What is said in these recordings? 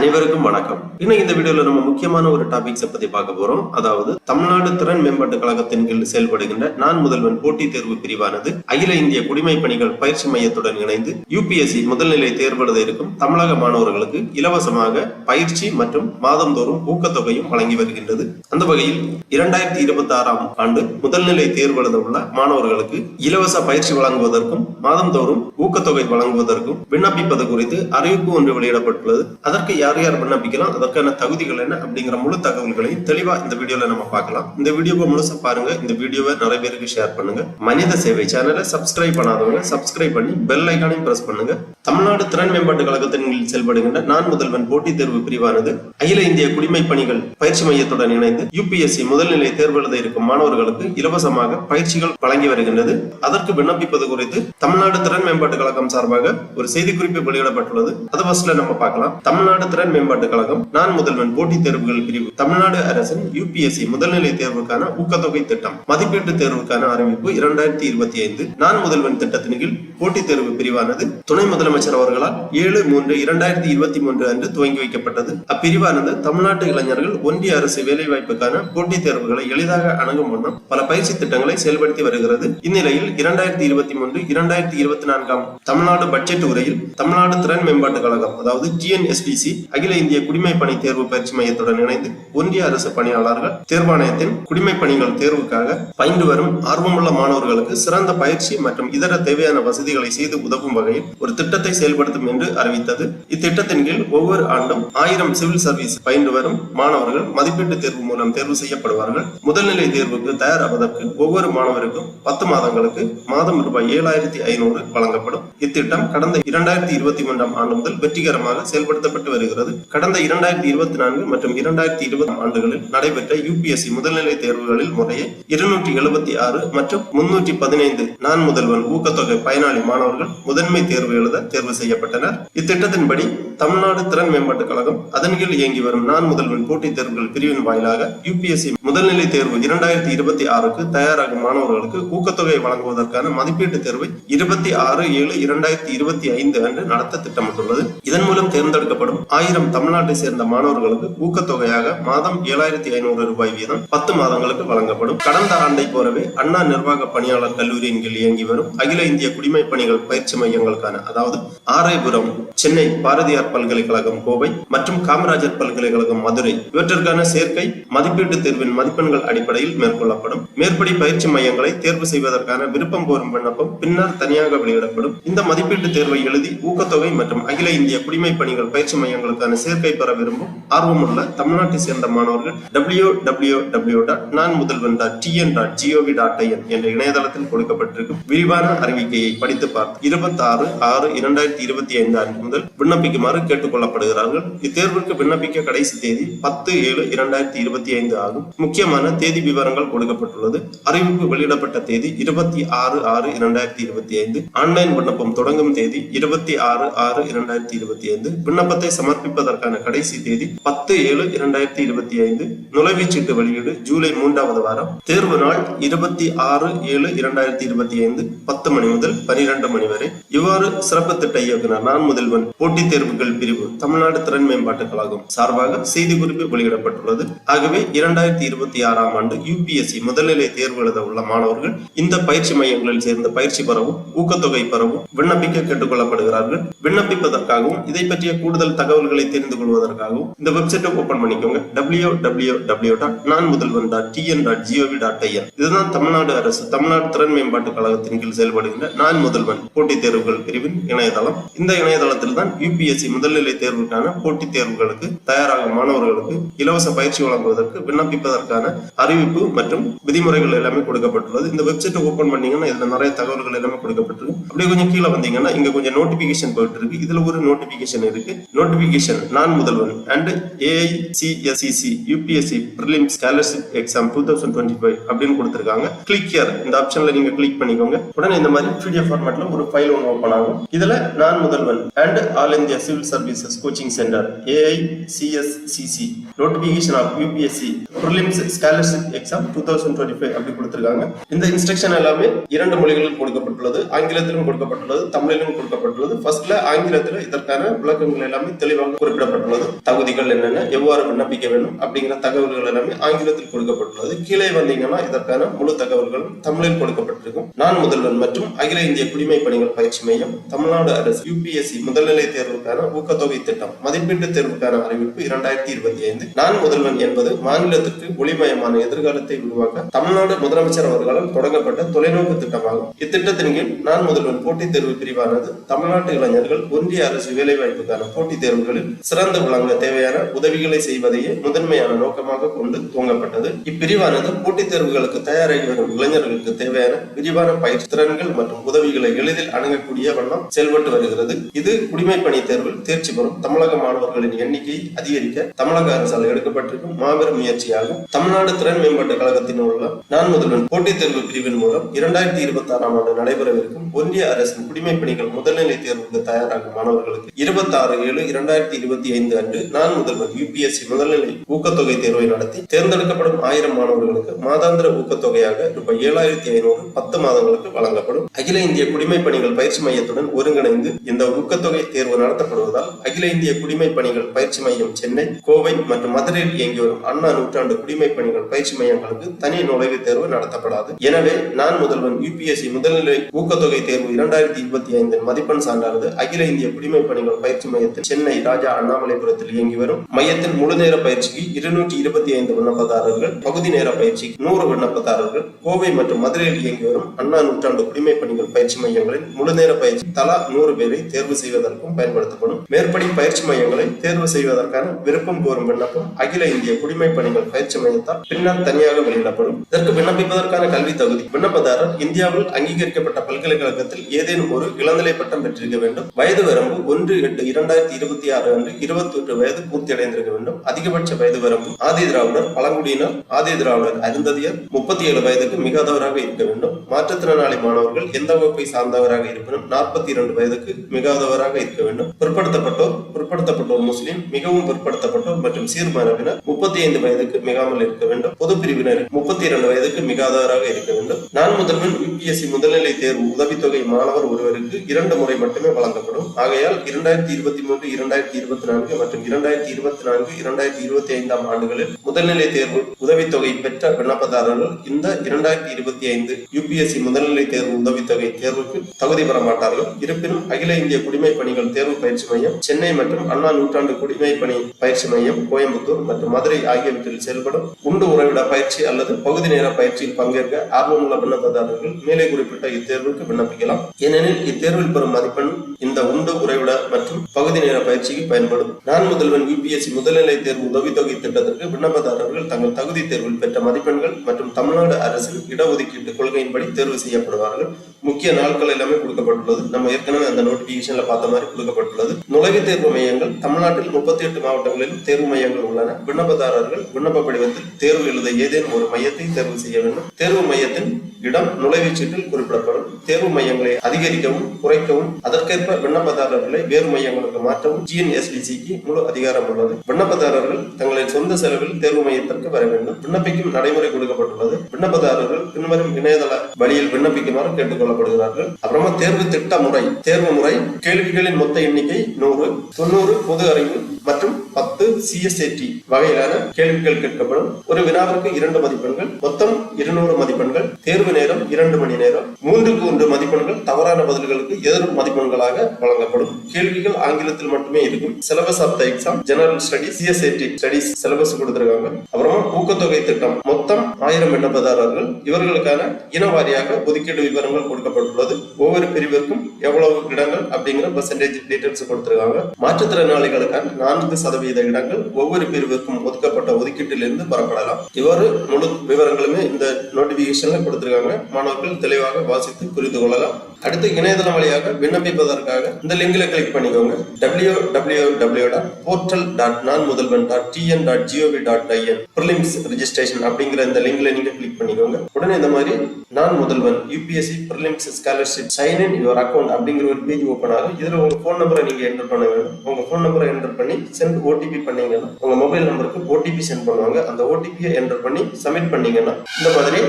அனைவருக்கும் வணக்கம். இன்னைக்கு இந்த வீடியோல நம்ம முக்கியமான ஒரு டாபிக்ஸை பத்தி பார்க்க போறோம். அதாவது தமிழ்நாடு திறன் மேம்பாட்டு கழகத்தின் கீழ் செயல்படுகின்ற நான் முதல்வன் போட்டித் தேர்வு பிரிவானது அகில இந்திய குடிமை பணிகள் பயிற்சி மையத்துடன் இணைந்து யூபிஎஸ்சி முதல்நிலை தேர்வு எழுத இருக்கும் தமிழக மாணவர்களுக்கு இலவசமாக பயிற்சி மற்றும் மாதந்தோறும் ஊக்கத்தொகையும் வழங்கி வருகின்றது. அந்த வகையில் 2026ஆம் ஆண்டு முதல்நிலை தேர்வு எழுத உள்ள மாணவர்களுக்கு இலவச பயிற்சி வழங்குவதற்கும் மாதந்தோறும் ஊக்கத்தொகை வழங்குவதற்கும் விண்ணப்பிப்பது குறித்து அறிவிப்பு ஒன்று வெளியிடப்பட்டுள்ளது. அதற்கு யார் யார் விண்ணப்பிக்கலாம், அதற்கான தகுதிகள் என்ன அப்படிங்கிற முழு தகவல்களையும் தெளிவா இந்த வீடியோல நம்ம பார்க்கலாம். இந்த வீடியோவை முழுசா பாருங்க. இந்த வீடியோவை நிறைய பேருக்கு ஷேர் பண்ணுங்க. மனித சேவை சேனலை சப்ஸ்கிரைப் பண்ணாதவங்க சப்ஸ்கிரைப் பண்ணி பெல் ஐகானையும் பிரஸ் பண்ணுங்க. தமிழ்நாடு திறன் மேம்பாட்டு கழகத்தின் கீழ் செயல்படுகின்ற நான் முதல்வன் போட்டித் தேர்வு பிரிவானது அகில இந்திய குடிமை பணிகள் பயிற்சி மையத்துடன் இணைந்து யூபிஎஸ்சி முதல்நிலை தேர்வு எழுத இருக்கும் மாணவர்களுக்கு இலவசமாக பயிற்சிகள் வழங்கி வருகின்றது. அதற்கு விண்ணப்பிப்பது குறித்து தமிழ்நாடு திறன் மேம்பாட்டு கழகம் சார்பாக ஒரு செய்திக்குறிப்பு வெளியிடப்பட்டுள்ளது. அதை ஃபர்ஸ்ட்ல நம்ம பார்க்கலாம். தமிழ்நாடு திறன் மேம்பாட்டு கழகம் நான் முதல்வன் போட்டித் தேர்வுகள் பிரிவு தமிழ்நாடு அரசின் யூபிஎஸ்சி முதல்நிலை தேர்வுக்கான ஊக்கத்தொகை திட்டம் மதிப்பீட்டு தேர்வுக்கான அறிவிப்பு 2025 நான் முதல்வன் திட்டத்தின் கீழ் போட்டித் தேர்வு பிரிவானது துணை முதலமைச்சர் அவர்களால் 7/3/2023 அன்று துவங்கி வைக்கப்பட்டது. அப்பிரிவானது தமிழ்நாட்டு இளைஞர்கள் ஒன்றிய அரசு வேலைவாய்ப்புக்கான போட்டித் தேர்வுகளை எளிதாக அணுகும் வண்ணம் பல பயிற்சி திட்டங்களை செயல்படுத்தி வருகிறது. இந்நிலையில் 2023-2024 தமிழ்நாடு பட்ஜெட் உரையில் தமிழ்நாடு திறன் மேம்பாட்டு கழகம் அதாவது TNSTC அகில இந்திய குடிமை பணி தேர்வு பயிற்சி மையத்துடன் இணைந்து ஒன்றிய அரசு பணியாளர்கள் தேர்வாணையத்தின் குடிமை பணிகள் தேர்வுக்காக பயின்று வரும் ஆர்வமுள்ள மாணவர்களுக்கு சிறந்த பயிற்சி மற்றும் இதர தேவையான வசதிகளை செய்து உதவும் வகையில் ஒரு திட்டத்தை செயல்படுத்தும் என்று அறிவித்தது. இத்திட்டத்தின் கீழ் ஒவ்வொரு ஆண்டும் 1000 சிவில் சர்வீஸ் பயின்று வரும் மாணவர்கள் மதிப்பீட்டு தேர்வு மூலம் தேர்வு செய்யப்படுவார்கள். முதல்நிலை தேர்வுக்கு தயாராவதற்கு ஒவ்வொரு மாணவருக்கும் 10 மாதங்களுக்கு மாதம் ரூபாய் 7500 வழங்கப்படும். இத்திட்டம் கடந்த 2023ஆம் ஆண்டு முதல் வெற்றிகரமாக செயல்படுத்தப்பட்டு வருகிறது. கடந்த 2024 மற்றும் 2020 ஆண்டுகளில் நடைபெற்ற யூபிஎஸ்சி முதல்நிலை தேர்வுகளில் முறையே 276 மற்றும் 315 நான் முதல்வன் ஊக்கத்தொகை பயனாளி மாணவர்கள் முதன்மை தேர்வு எழுத தேர்வு செய்யப்பட்டனர். இத்திட்டத்தின்படி தமிழ்நாடு திறன் மேம்பாட்டு கழகம் அதன் கீழ் இயங்கி வரும் நான் முதல்வன் போட்டித் தேர்வுகள் பிரிவின் வாயிலாக யூபிஎஸ்சி முதல்நிலை தேர்வு 2026க்கு தயாராகும் மாணவர்களுக்கு ஊக்கத்தொகை வழங்குவதற்கான மதிப்பீட்டு தேர்வை 26/7/2025 அன்று நடத்த திட்டமிட்டுள்ளது. இதன் மூலம் தேர்ந்தெடுக்கப்படும் 1000 தமிழ்நாட்டை சேர்ந்த மாணவர்களுக்கு ஊக்கத்தொகையாக மாதம் 7500 ரூபாய் வீதம் 10 மாதங்களுக்கு வழங்கப்படும். கடந்த ஆண்டை போலவே அண்ணா நிர்வாக பணியாளர் கல்லூரியின் கீழ் இயங்கி வரும் அகில இந்திய குடிமை பணிகள் பயிற்சி மையங்களுக்கான அதாவது ஆரைபுரம், சென்னை பாரதியார் பல்கலைக்கழகம் கோவை மற்றும் காமராஜர் பல்கலைக்கழகம் மதுரை இவற்றிற்கான சேர்க்கை மதிப்பீட்டு தேர்வின் மதிப்பெண்கள் அடிப்படையில் மேற்கொள்ளப்படும். மேற்படி பயிற்சி மையங்களை தேர்வு செய்வதற்கான விருப்பம் கோரும் விண்ணப்பம் பின்னர் தனியாக வெளியிடப்படும். இந்த மதிப்பீட்டு தேர்வை எழுதி ஊக்கத்தொகை மற்றும் அகில இந்திய குடிமை பணிகள் பயிற்சி மையங்களுக்கான சேர்க்கை பெற விரும்பும் ஆர்வமுள்ள தமிழ்நாட்டை சேர்ந்த மாணவர்கள் www.nanmudalvan.tn.gov.in என்ற இணையதளத்தில் கொடுக்கப்பட்டிருக்கும் விரிவான அறிவிக்கையை படித்து பார்த்து 26/6/2025 அன்று முதல் விண்ணப்பிக்குமாறு கேட்டுக் கொள்ளப்படுகிறார்கள். இத்தேர்விற்கு விண்ணப்பிக்க கடைசி தேதி 10/7/2025 ஆகும். முக்கியமான தேதி விவரங்கள் கொடுக்கப்பட்டுள்ளது. அறிவிப்பு வெளியிடப்பட்ட தேதி 26/6/2025. ஆன்லைன் விண்ணப்பம் தொடங்கும் தேதி 26/6/2025. விண்ணப்பத்தை சமர்ப்பிப்பதற்கான கடைசி தேதி 10/7/2025. நுழைவுச்சீட்டு வெளியீடு ஜூலை 3வது வாரம். தேர்வு நாள் 26/7/2025 10 மணி முதல் 12 மணி வரை. இவ்வாறு சிறப்பு திட்ட இயக்குனர் நான் முதல்வன் போட்டித் தேர்வுகள் பிரிவு தமிழ்நாடு திறன் மேம்பாட்டு கழகம் சார்பாக செய்தி குறிப்பு வெளியிடப்பட்டுள்ளது. ஆகவே 2026ஆம் ஆண்டு யூபிஎஸ்சி முதல்நிலை தேர்வு எழுத உள்ள மாணவர்கள் இந்த பயிற்சி மையங்களில் சேர்ந்து பயிற்சி பெறவும் ஊக்கத்தொகை பெறவும் விண்ணப்பிக்க கேட்டுக் கொள்ளப்படுகிறார்கள். விண்ணப்பிப்பதற்காகவும் இதை பற்றிய கூடுதல் தகவல்களை தெரிந்து கொள்வதற்காகவும் இந்த வெப்சைட்டை ஓபன் பண்ணிக்கோங்க. www.nanmudalvan.tn.gov.in. இதுதான் தமிழ்நாடு அரசு தமிழ்நாடு திறன் மேம்பாட்டு கழகத்தின் கீழ் செயல்படுகின்ற நான் முதல்வன் போட்டித் தேர்வுகள் பிரிவின் இணையதளம். இந்த இணையதளத்தில் தான் யூபிஎஸ்சி முதல்நிலை தேர்வுக்கான போட்டித் தேர்வுகளுக்கு தயாராகும் மாணவர்களுக்கு இலவச பயிற்சி வழங்குவதற்கு விண்ணப்பிப்பதற்கான அறிவிப்பு மற்றும் விதிமுறைகள் எல்லாமே கொடுக்கப்பட்டுள்ளது. இந்த வெப்சைட்டை ஓபன் பண்ணீங்கன்னா இதுல நிறைய தகவல்கள் எல்லாமே கொடுக்கப்பட்டிருக்கு. அப்படியே கொஞ்சம் கீழே வந்தீங்கன்னா இங்க கொஞ்சம் நோட்டிபிகேஷன் போயிட்டு இருக்கு. இதுல ஒரு நோட்டிபிகேஷன் இருக்கு. Notification Naan Mudhalvan and AICSEC UPSC prelims scholarship exam 2025 அப்படின்னு கொடுத்திருக்காங்க. கிளிக் ஹியர் இந்த ஆப்ஷன்ல நீங்க கிளிக் பண்ணிக்கோங்க. உடனே இந்த மாதிரி PDF ஃபார்மேட்ல ஒரு ஃபைல் ஒன்று ஓபன் ஆகும். இதுல இதுல Naan Mudhalvan and all India civil services coaching centre AICSCC notification of UPSC prelims scholarship exam 2025 அப்படி கொடுத்திருக்காங்க. இந்த இன்ஸ்ட்ரக்ஷன் எல்லாமே 2 மொழிகளில் கொடுக்கப்பட்டுள்ளது. ஆங்கிலத்திலும் கொடுக்கப்பட்டுள்ளது, தமிழிலும் கொடுக்கப்பட்டுள்ளது. ஃபர்ஸ்ட்ல ஆங்கிலத்தில் இதற்கான விளக்கங்கள் எல்லாமே தெளிவாக குறிப்பிடப்பட்டுள்ளது. தகுதிகள் என்னென்ன, எவ்வாறு விண்ணப்பிக்க வேண்டும் அப்படிங்கிற தகவல்கள் எல்லாமே ஆங்கிலத்தில் கொடுக்கப்பட்டுள்ளது. கீழே வந்தீங்கன்னா இதற்கான முழு தகவல்களும் தமிழில் கொடுக்கப்பட்டிருக்கும். நான் முதல்வன் மற்றும் அகில இந்திய குடிமை பணிகள் பயிற்சி மையம், தமிழ்நாடு அரசு UPSC முதல்நிலை தேர்வுக்கான ஊக்கத்தொகை திட்டம் மதிப்பீட்டு தேர்வுக்கான அறிவிப்பு 2025. நான் முதல்வன் என்பது மாநிலத்திற்கு ஒளிமயமான எதிர்காலத்தை உருவாக்க தமிழ்நாடு முதலமைச்சர் அவர்களால் தொடங்கப்பட்ட தொலைநோக்கு திட்டமாகும். இத்திட்டத்தின் கீழ் நான் முதல்வன் போட்டித் தேர்வு பிரிவானது தமிழ்நாட்டு இளைஞர்கள் ஒன்றிய அரசு வேலைவாய்ப்புக்கான போட்டித் தேர்வுகளில் சிறந்து விளங்க தேவையான உதவிகளை செய்வதையே முதன்மையான நோக்கமாக கொண்டு துவங்கப்பட்டது. இப்பிரிவானது போட்டித் தேர்வுகளுக்கு தயாராகி வரும் இளைஞர்களுக்கு தேவையான விரிவான பயிற்சி திறன்கள் மற்றும் உதவிகளை எளிதில் அணுகக்கூடிய வண்ணம் செயல்பட்டு வருகிறது. இது குடிமை பணி தேர்வில் தேர்ச்சி பெறும் தமிழக மாணவர்களின் எண்ணிக்கையை அதிகரிக்க தமிழக அரசால் எடுக்கப்பட்டிருக்கும் மாபெரும் முயற்சியாகும். தமிழ்நாடு திறன் மேம்பாட்டு கழகத்தின் உள்ள நான் முதல்வன் போட்டித் தேர்வு பிரிவின் மூலம் 2026ஆம் ஆண்டு நடைபெறவிருக்கும் ஒன்றிய அரசின் குடிமை பணிகள் முதல்நிலை தேர்வுக்கு தயாராகும் மாணவர்களுக்கு 26/7/2025 அன்று நான் முதல்வன் UPSC முதல்நிலை ஊக்கத்தொகை தேர்வை நடத்தி தேர்ந்தெடுக்கப்படும் 1000 மாணவர்களுக்கு மாதாந்திர ஊக்கத்தொகையாக ரூபாய் 7,500 10 மாதங்களுக்கு வழங்கப்படும். அகில இந்திய குடிமை பணிகள் பயிற்சி மையத்துடன் ஒருங்கிணைந்து இந்த ஊக்கத்தொகை தேர்வு நடத்தப்படுவதால் அகில இந்திய குடிமை பணிகள் பயிற்சி மையம் சென்னை, கோவை மற்றும் மதுரையில் இயங்கி வரும் அண்ணா நூற்றாண்டு குடிமை பணிகள் பயிற்சி மையங்களுக்கு தனி நுழைவுத் தேர்வு நடத்தப்படாது. எனவே நான் முதல்வன் UPSC முதல்நிலை ஊக்கத்தொகை தேர்வு 2025 மதிப்பெண் சான்றானது அகில இந்திய குடிமை பணிகள் பயிற்சி மையத்தில் சென்னை ராஜா அண்ணாமலைபுரத்தில் இயங்கி வரும் மையத்தில் முழு நேர பயிற்சிக்கு 225 விண்ணப்பதாரர்கள், பகுதி நேர பயிற்சிக்கு 100 விண்ணப்பதாரர்கள், கோவை மற்றும் மதுரையில் இயங்கி வரும் அண்ணா நூற்றாண்டு குடிமை பணிகள் பயிற்சி மையங்களில் முழு நேர பயிற்சி தலா 100 பேரை தேர்வு செய்வதற்கும் பயன்படுத்தப்படும். மேற்படி பயிற்சி மையங்களை தேர்வு செய்வதற்கான விருப்பம் கோரும் விண்ணப்பம் அகில இந்திய குடிமை பணிகள் பயிற்சி மையத்தால் பின்னர் தனியாக வெளியிடப்படும். இதற்கு விண்ணப்பிப்பதற்கான கல்வி தகுதி: விண்ணப்பதாரர் இந்தியாவில் அங்கீகரிக்கப்பட்ட பல்கலைக்கழகத்தில் ஏதேனும் ஒரு இளநிலை பட்டம் பெற்றிருக்க வேண்டும். வயது வரம்பு 1/8/2026 அன்று 21 வயது பூர்த்தியடைந்திருக்க வேண்டும். அதிகபட்ச வயது வரம்பு ஆதி திராவிடர், பழங்குடியினர், ஆதி திராவிடர் அருந்ததியர் 37 வயதுக்கு மிகாதவராக இருக்க வேண்டும். மாற்றுத்திறனாளி மாணவர்கள் எந்த வகுப்பை சார்ந்தவராக இருப்பினும் 42 வயதுக்கு மிகாதவராக இருக்க வேண்டும். பிற்படுத்தப்பட்டோர் முஸ்லிம், மிகவும் பிற்படுத்தப்பட்டோர் மற்றும் சீர்மரபினர் 35 வயதுக்கு மிகாமல் இருக்க வேண்டும். பொது பிரிவினர் 32 வயதுக்கு மிகாதவராக இருக்க வேண்டும். நான் முதல்வன் UPSC முதல்நிலை தேர்வு உதவித்தொகை மாணவர் ஒருவருக்கு 2 முறை மட்டுமே வழங்கப்படும். ஆகையால் 2023, 2024 மற்றும் 2024-2025 ஆண்டுகளில் முதல்நிலை தேர்வு உதவித்தொகை பெற்ற விண்ணப்பதாரர்கள் இந்த 2025 UPSC முதல்நிலை தேர்வு உதவித்தொகை தேர்வுக்கு தகுதி பெற மாட்டார்கள். இருப்பினும் அகில இந்திய குடிமை பணிகள் தேர்வு பயிற்சி மையம் சென்னை மற்றும் அண்ணா நூற்றாண்டு குடிமை பணி பயிற்சி மையம் கோயம்புத்தூர் மற்றும் மதுரை ஆகியவற்றில் செயல்படும் உண்டு உறைவிட பயிற்சி அல்லது பகுதி நேர பயிற்சியில் பங்கேற்க ஆர்வமுள்ள விண்ணப்பதாரர்கள் மேலே குறிப்பிட்ட இத்தேர்வுக்கு விண்ணப்பிக்கலாம். ஏனெனில் இத்தேர்வில் பெறும் மதிப்பெண் இந்த உண்டு உறைவிட மற்றும் பகுதி நேர பயிற்சிக்கு பயன்படும். நான் முதல்வன் UPSC முதல்நிலை தேர்வு உதவித்தொகை திட்டத்திற்கு விண்ணப்பதாரர்கள் தங்கள் தகுதி தேர்வில் பெற்ற மதிப்பெண்கள் மற்றும் தமிழ்நாடு அரசின் இடஒதுக்கீட்டு கொள்கையின்படி தேர்வு செய்யப்படுவார்கள். முக்கிய நாட்கள் எல்லாமே கொடுக்கப்பட்டுள்ளது. நம்ம ஏற்கனவே அந்த நோட்டிபிகேஷன்ல பார்த்த மாதிரி கொடுக்கப்பட்டுள்ளது. நுழைவுத் தேர்வு மையங்கள் தமிழ்நாட்டில் 38 மாவட்டங்களில் தேர்வு மையங்கள் உள்ளன. விண்ணப்பதாரர்கள் விண்ணப்ப படிவத்தில் தேர்வு எழுத ஏதேனும் ஒரு மையத்தை தேர்வு செய்ய வேண்டும். தேர்வு மையத்தின் இடம் நுழைவுச் சீட்டில் குறிப்பிடப்படும். தேர்வு மையங்களை அதிகரிக்கவும் குறைக்கவும் அதற்கேற்ப விண்ணப்பதாரர்களை வேறு மையங்களுக்கு மாற்றவும் GNSDCக்கு முழு அதிகாரம் உள்ளது. விண்ணப்பதாரர்கள் தங்களின் சொந்த செலவில் தேர்வு மையத்திற்கு வர வேண்டும். விண்ணப்பிக்கும் நடைமுறை கொடுக்கப்பட்டுள்ளது. விண்ணப்பதாரர்கள் பின்வரும் இணையதள வழியில் விண்ணப்பிக்குமாறு கேட்டுக் கொள்ளப்படுகிறார்கள். அப்புறமா தேர்வு திட்ட முறை. தேர்வு முறை: கேள்விகளின் மொத்த எண்ணிக்கை 100, 90 பொது அறிவு மற்றும் 10 CSAT வகையிலான கேள்விகள் கேட்கப்படும். ஒரு வினாவிற்கு 2 மதிப்பெண்கள், மொத்தம் 200 மதிப்பெண்கள். தேர்வு நேரம் 2 மணி நேரம். 3 மதிப்பெண்கள் தவறான பதில்களுக்கு எதிர் மதிப்பெண்களாக வழங்கப்படும். கேள்விகள் ஆங்கிலத்தில் மட்டுமே இருக்கும். Syllabus of the exam general studies, CSAT studies syllabus கொடுத்திருக்காங்க. அப்புறமா ஊக்கத்தொகை திட்டம் மொத்தம் 1000 விண்ணப்பதாரர்கள். இவர்களுக்கான இனவாரியாக ஒதுக்கீடு விவரங்கள் கொடுக்கப்பட்டுள்ளது. ஒவ்வொரு பிரிவிற்கும் எவ்வளவு இடங்கள் அப்படிங்கிற பெர்சன்டேஜ் டீடைல்ஸ் கொடுத்திருக்காங்க. மாற்றுத்திறனாளிகளுக்கான 4% இடங்கள் ஒவ்வொரு பிரிவுக்கும் ஒதுக்கப்பட்ட ஒதுக்கீட்டிலிருந்து பெறப்படலாம். இவ்வாறு முழு விவரங்களுமே இந்த நோட்டிபிகேஷன்ல கொடுத்திருக்காங்க. மாணவர்கள் தெளிவாக வாசித்து புரிந்து கொள்ளலாம். அடுத்து இணையதளம் வழியாக விண்ணப்பிப்பதற்காக இந்த லிங்க்ல கிளிக் பண்ணிக்கோங்க. www.portal.nanmudalvan.tn.gov.in prelims registration அப்படிங்கிற இந்த லிங்க்ல நீங்க கிளிக் பண்ணிக்கோங்க. உடனே இந்த மாதிரி நான் முதல்வன் UPSC prelims scholarship sign in your account அப்படிங்கிற ஒரு பேஜ் ஓபன் ஆகும். இதுல உங்க போன் நம்பரை நீங்க என்டர் பண்ண வேண்டும். உங்க போன் நம்பரை என்டர் பண்ணி சென்ட் ஓடிபி பண்ணீங்கன்னா உங்க மொபைல் நம்பருக்கு ஓடிபி சென்ட் பண்ணுவாங்க. அந்த ஓடிபியை என்டர் பண்ணி சப்மிட் பண்ணீங்கன்னா இந்த மாதிரி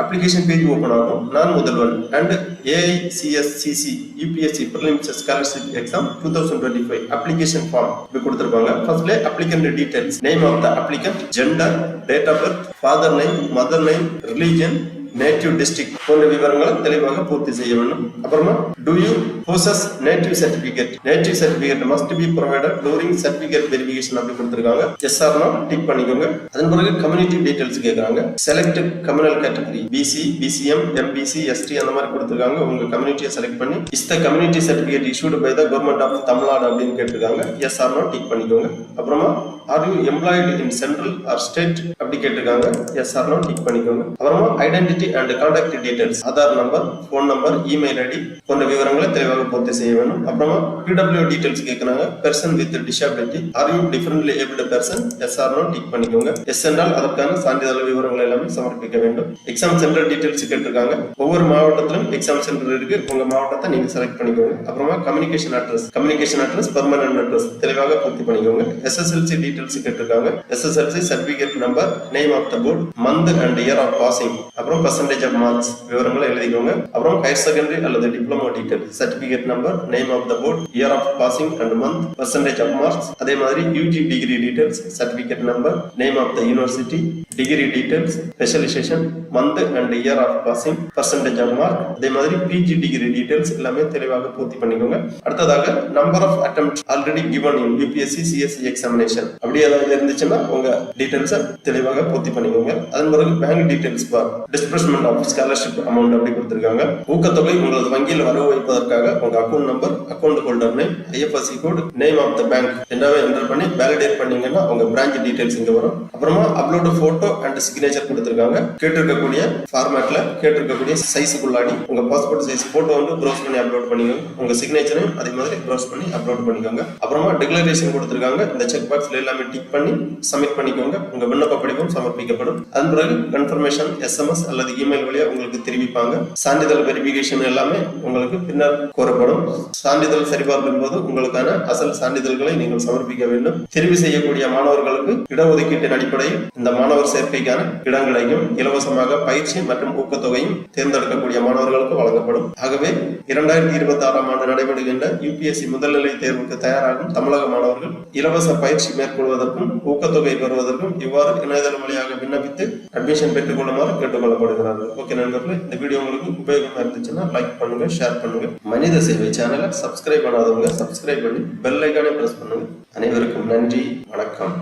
அப்ளிகேஷன் பேஜ் ஓபன் ஆகும். நான் Mudhalvan and AICSCC UPSC prelims scholarship exam 2025 application form இப்படி கொடுத்திருப்பாங்க. ஃபர்ஸ்ட்ல applicant details, name of the applicant, gender, date of birth, father name, mother name, religion, native district போன்ற விவரங்களை தெளிவாக பூர்த்தி செய்ய வேண்டும். அப்புறமா do you possess native certificate must be provided during certificate verification அப்படி கொடுத்திருக்காங்க. yes or no டிக் பண்ணிக்கோங்க. அதன் பிறகு கம்யூனிட்டி டீடைல்ஸ் கேக்குறாங்க. select communal category BC, BCM, MBC, ST அந்த மாதிரி கொடுத்திருக்காங்க. உங்க கம்யூனிட்டியை செலக்ட் பண்ணி is the community certificate issued by the government of Tamil Nadu அப்படின்னு கேட்டிருக்காங்க. yes or no டிக் பண்ணிக்கோங்க. அப்புறமா are you employed in central or state அப்படி கேட்டிருக்காங்க. yes or no டிக் பண்ணிக்கோங்க. அப்புறமா identity and contact details, Aadhaar number, phone number, email ID போன்ற விவரங்களை தெளிவாக பூர்த்தி செய்ய வேண்டும். அப்புறமா PW டீடைல்ஸ் கேக்குறாங்க. person with disability, are you differently abled person? yes or no tick பண்ணிக்கோங்க. yes என்றால் அதற்கான சான்றிதழ் விவரங்களை எல்லாமே சமர்ப்பிக்க வேண்டும். எக்ஸாம் சென்டர் டீடைல்ஸ் கேட்டிருக்காங்க. ஒவ்வொரு மாவட்டத்திலும் எக்ஸாம் சென்டர் இருக்கு. உங்க மாவட்டத்தை நீங்க செலக்ட் பண்ணிக்கோங்க. அப்புறமா கம்யூனிகேஷன் அட்ரஸ் பெர்மனன்ட் அட்ரஸ் தெளிவாக பூர்த்தி பண்ணிக்கோங்க. SSLC டீடைல்ஸ் கேட்டிருக்காங்க. SSLC certificate number, name of the board, month and year of passing, அப்புறம் percentage of marks விவரங்களை எழுதிக்கோங்க. அப்புறம் ஹையர் செகண்டரி அல்லது diploma detail, certificate number, name of the board, year of passing and month, percentage of marks. அதே மாதிரி UG degree details, certificate number, name of the university, degree details, specialisation, month and year of passing, percentage of mark. அதே மாதிரி PG degree details எல்லாமே தெளிவாக பூர்த்தி பண்ணிக்கோங்க. அடுத்ததாக number of attempts already given in UPSC CSE examination அப்படி ஏதாவது இருந்துச்சுன்னா உங்க டீடைல்ஸை தெளிவாக பூர்த்தி பண்ணிக்கோங்க. அதன் பிறகு bank details for, disbursement of scholarship amount அப்படி கொடுத்திருக்காங்க. ஊக்கத்தொகை உங்களது வங்கியில் வரவு வைப்பதற்காக உங்க account number, account holder name, IFSC code, name of the bank எல்லாமே என்டர் பண்ணி வேலிடேட் பண்ணீங்கன்னா உங்க பிரான்ச் டீடைல்ஸ் இங்க வரும். அப்புறமா அப்லோட் போட்டோ அண்ட் சிக்னேச்சர் கொடுத்திருக்காங்க. கேட்டிருக்கக்கூடிய ஃபார்மேட்ல கேட்டிருக்கக்கூடிய சைஸுக்குள்ளாடி உங்க பாஸ்போர்ட் சைஸ் போட்டோ வந்து ப்ரௌஸ் பண்ணி அப்லோட் பண்ணிக்கோங்க. உங்க சிக்னேச்சரையும் அதே மாதிரி ப்ரௌஸ் பண்ணி அப்லோட் பண்ணிக்கோங்க. அப்புறமா டிக்ளரேஷன் கொடுத்திருக்காங்க. இந்த செக் பாக்ஸ்ல எல்லாமே டிக் பண்ணி சப்மிட் பண்ணிக்கோங்க. உங்க விண்ணப்ப படிவம் சமர்ப்பிக்கப்படும். அதன் பிறகு கன்ஃபர்மேஷன் SMS அல்லது இமெயில் வழியா உங்களுக்கு தெரிவிப்பாங்க. சான்றிதழ் வெரிஃபிகேஷன் எல்லாமே உங்களுக்கு பின்னர் கோரப்படும். சான்றிதழ் சரிபார்க்கும் போது உங்களுக்கான அசல் சான்றிதழ்களை நீங்கள் சமர்ப்பிக்க வேண்டும். தெரிவு செய்யக்கூடிய மாணவர்களுக்கு இடஒதுக்கீட்டின் அடிப்படையில் இந்த மாணவர் சேர்க்கைக்கான இடம் கிடைக்கும். இலவசமாக பயிற்சி மற்றும் ஊக்கத்தொகையும் தேர்ந்தெடுக்கக்கூடிய மாணவர்களுக்கு வழங்கப்படும். ஆகவே 2026ஆம் ஆண்டு நடைபெறுகின்ற UPSC முதல்நிலை தேர்வுக்கு தயாராகும் தமிழக மாணவர்கள் இலவச பயிற்சி மேற்கொள்வதற்கும் ஊக்கத்தொகை பெறுவதற்கும் இவ்வாறு இணையதளம் வழியாக விண்ணப்பித்து அட்மிஷன் பெற்றுக் கொள்ளுமாறு கேட்டுக்கொள்ளப்படுகிறார்கள். ஓகே நண்பர்களே, இந்த வீடியோ உங்களுக்கு உபயோகமா இருந்துச்சுன்னா லைக் பண்ணுங்க, ஷேர் பண்ணுங்க. மனித சேவை சேனலை சப்ஸ்கிரைப் பண்ணாதவங்க சப்ஸ்கிரைப் பண்ணி பெல் ஐகானை பிரஸ் பண்ணுங்க. அனைவருக்கும் நன்றி, வணக்கம்.